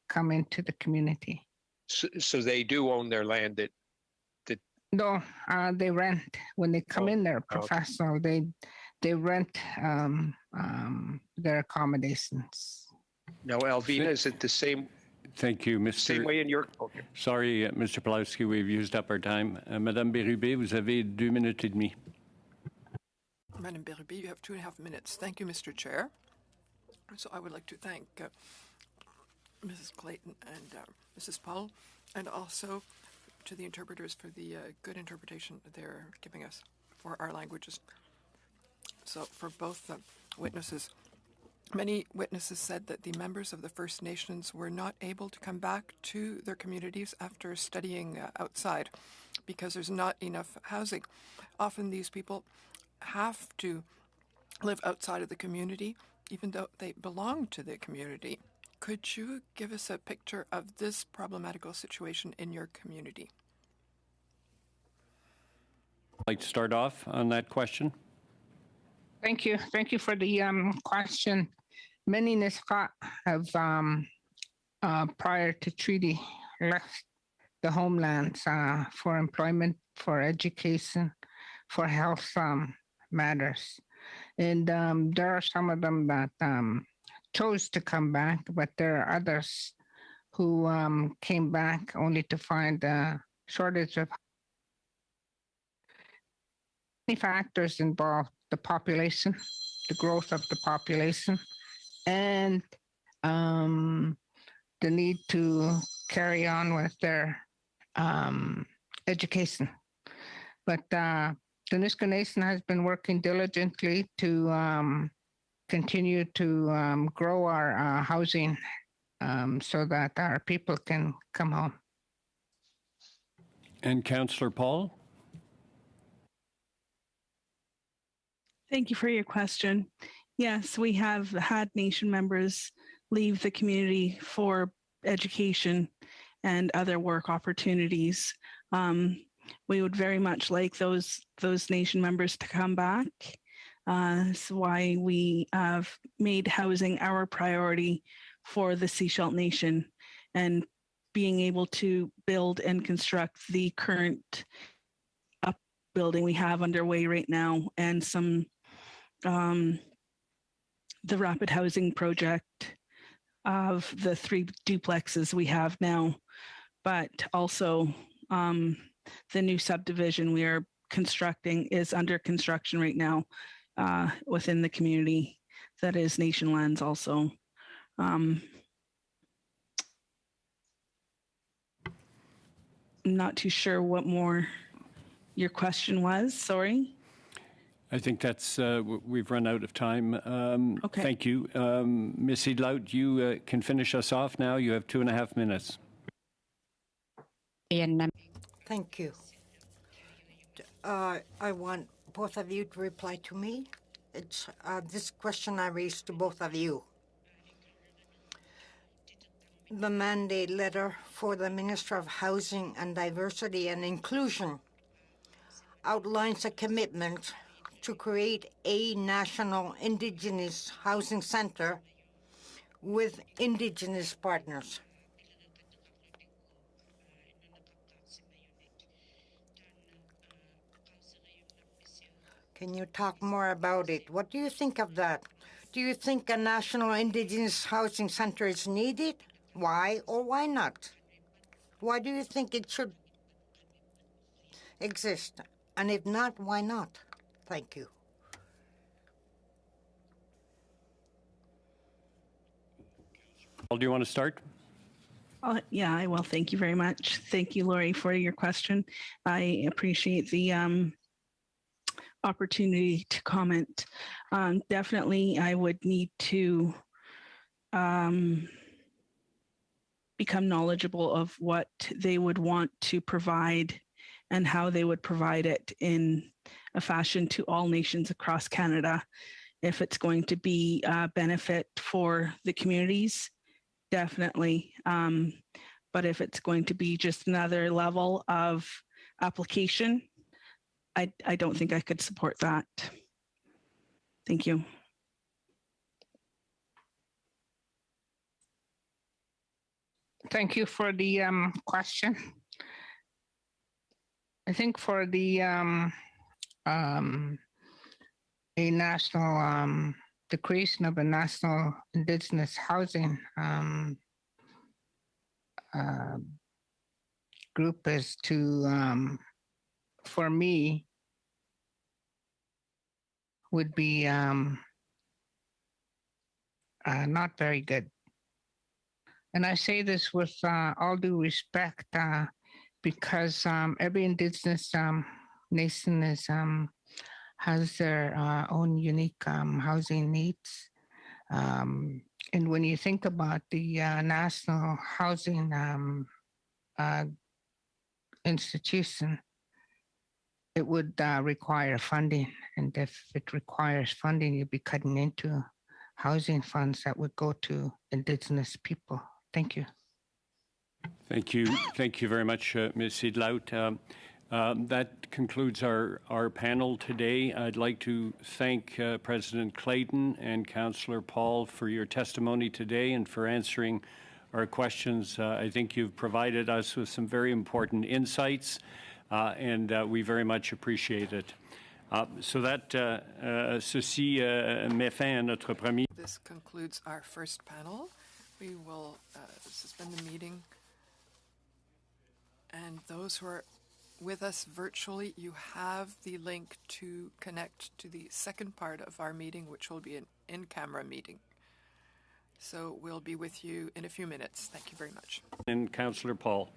come into the community. So they do own their land. No, they rent. When they come in, they're professional. Okay. They rent their accommodations. Now, Alvina, is it the same? Thank you, Mr. Same way in your. Okay. Sorry, Mr. Pawlowski, we've used up our time. Madame Bérubé, vous avez 2 minutes et demie. Madame Bérubé, you have 2.5 minutes. Thank you, Mr. Chair. So I would like to thank Mrs. Clayton and Mrs. Paul, and also to the interpreters for the good interpretation they're giving us for our languages. So for both witnesses, many witnesses said that the members of the First Nations were not able to come back to their communities after studying outside because there's not enough housing. Often these people have to live outside of the community, even though they belong to the community. Could you give us a picture of this problematical situation in your community? I'd like to start off on that question. Thank you. Thank you for the question. Many Nisqa have, prior to treaty, left the homelands for employment, for education, for health matters. And there are some of them that chose to come back, but there are others who came back only to find a shortage of many factors involved: the population, the growth of the population, and the need to carry on with their education. But the Niska Nation has been working diligently to continue to grow our housing so that our people can come home. And Councillor Paul? Thank you for your question. Yes, we have had Nation members leave the community for education and other work opportunities. We would very much like those Nation members to come back. That's why we have made housing our priority for the Sechelt Nation, and being able to build and construct the current upbuilding we have underway right now, and some the rapid housing project of the 3 duplexes we have now, but also the new subdivision we are constructing is under construction right now within the community that is Nation lands also. I'm not too sure what more your question was, sorry. I think that's, we've run out of time. Okay. Thank you. Ms. Eidlout, you can finish us off now. You have 2.5 minutes. Thank you. I want both of you to reply to me. It's this question I raised to both of you. The mandate letter for the Minister of Housing and Diversity and Inclusion outlines a commitment to create a national Indigenous housing center with Indigenous partners? Can you talk more about it? What do you think of that? Do you think a national Indigenous housing center is needed? Why or why not? Why do you think it should exist? And if not, why not? Thank you. Paul, do you want to start? Yeah, I will. Thank you very much. Thank you, Lori, for your question. I appreciate the opportunity to comment. Definitely, I would need to become knowledgeable of what they would want to provide and how they would provide it in a fashion to all nations across Canada. If it's going to be a benefit for the communities, definitely. But if it's going to be just another level of application, I don't think I could support that. Thank you. Thank you for the question. I think for the a national the creation of a national Indigenous housing group is to for me would be not very good. And I say this with all due respect because every Indigenous nation is has their own unique housing needs. And when you think about the national housing institution, it would require funding. And if it requires funding, you'd be cutting into housing funds that would go to Indigenous people. Thank you. Thank you. Thank you very much, Ms. Sidlaut. That concludes our panel today. I'd like to thank President Clayton and Councillor Paul for your testimony today and for answering our questions. I think you've provided us with some very important insights, and we very much appreciate it. Ceci met fin à notre premier. This concludes our first panel. We will suspend the meeting. And those who are with us virtually, you have the link to connect to the second part of our meeting, which will be an in-camera meeting. So we'll be with you in a few minutes. Thank you very much. And Councillor Paul.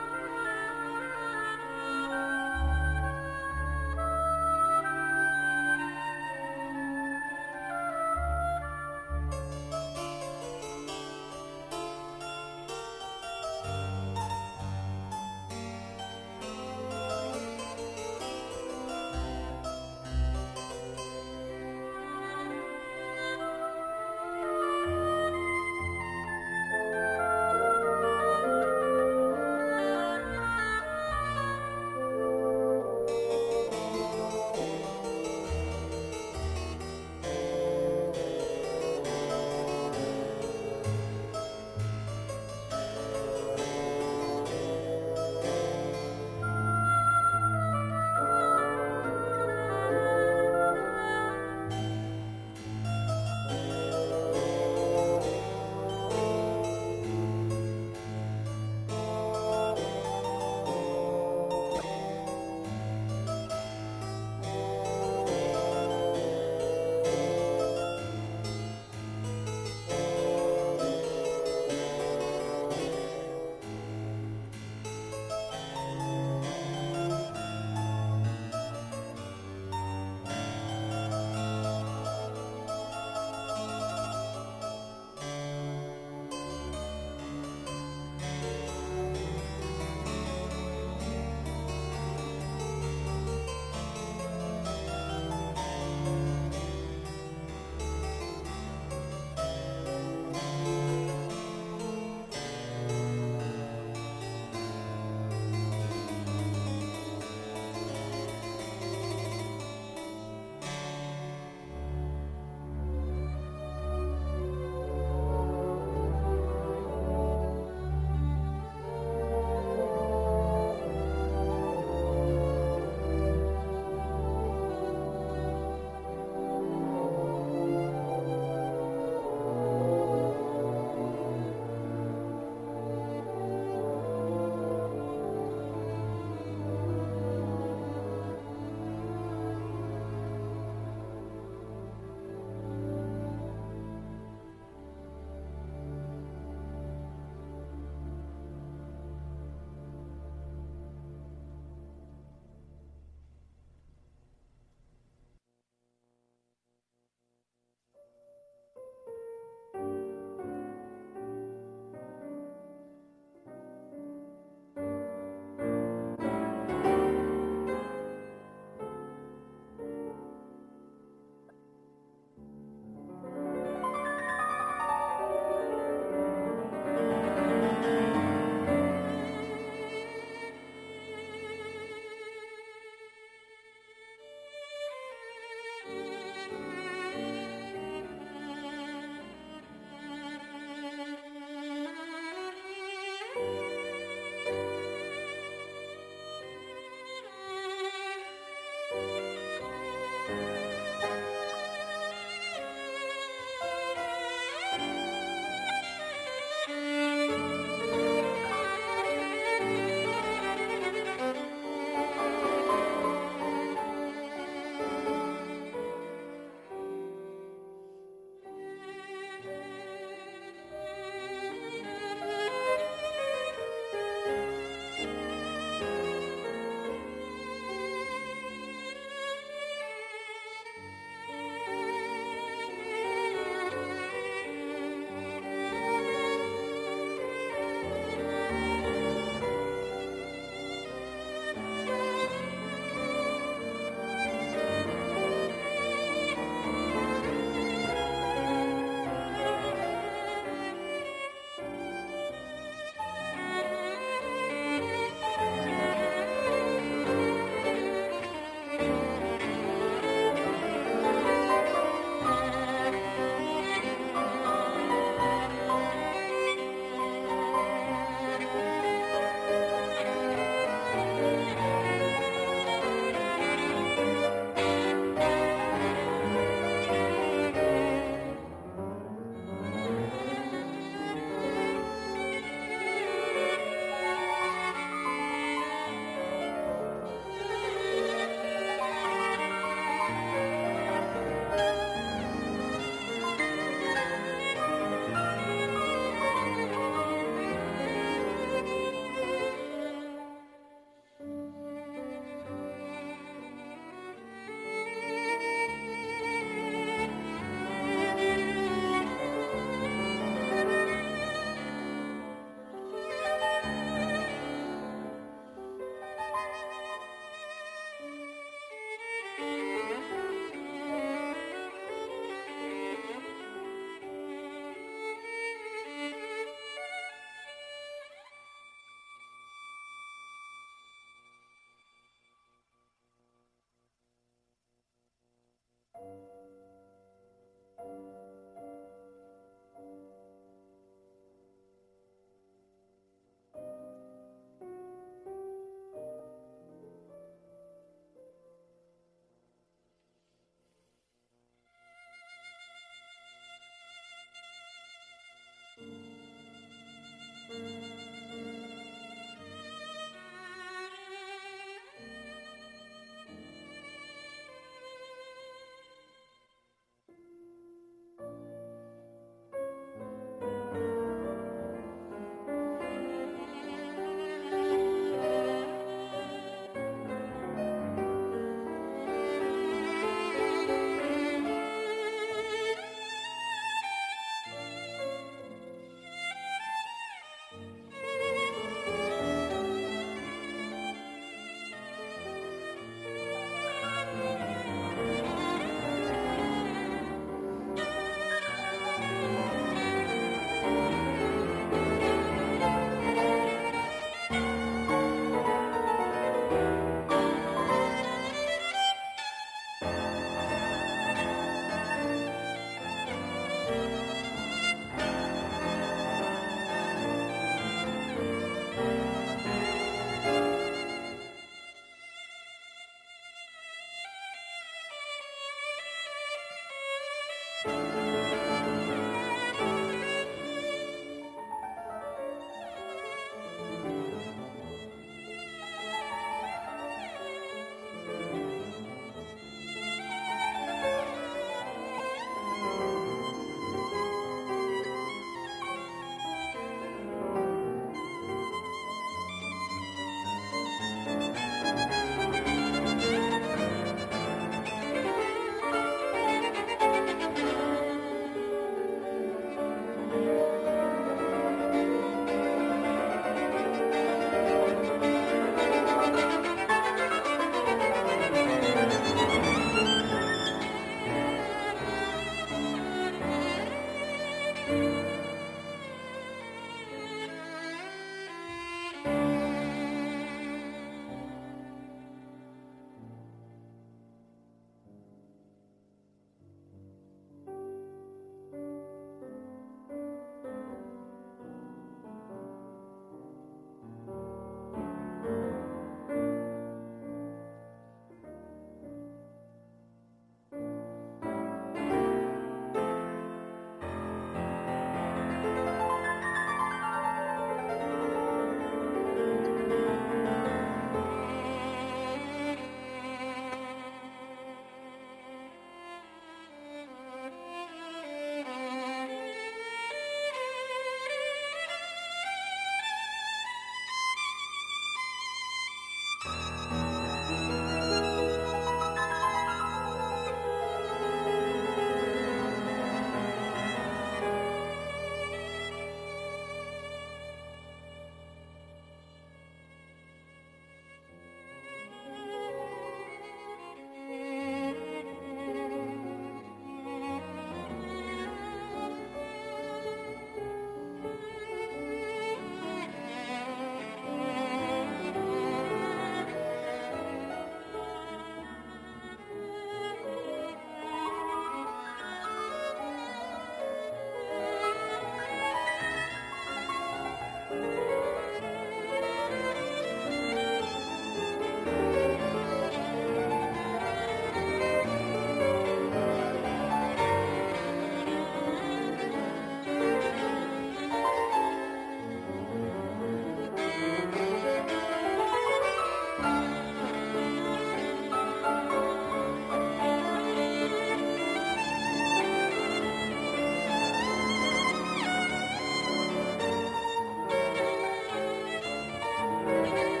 Thank you.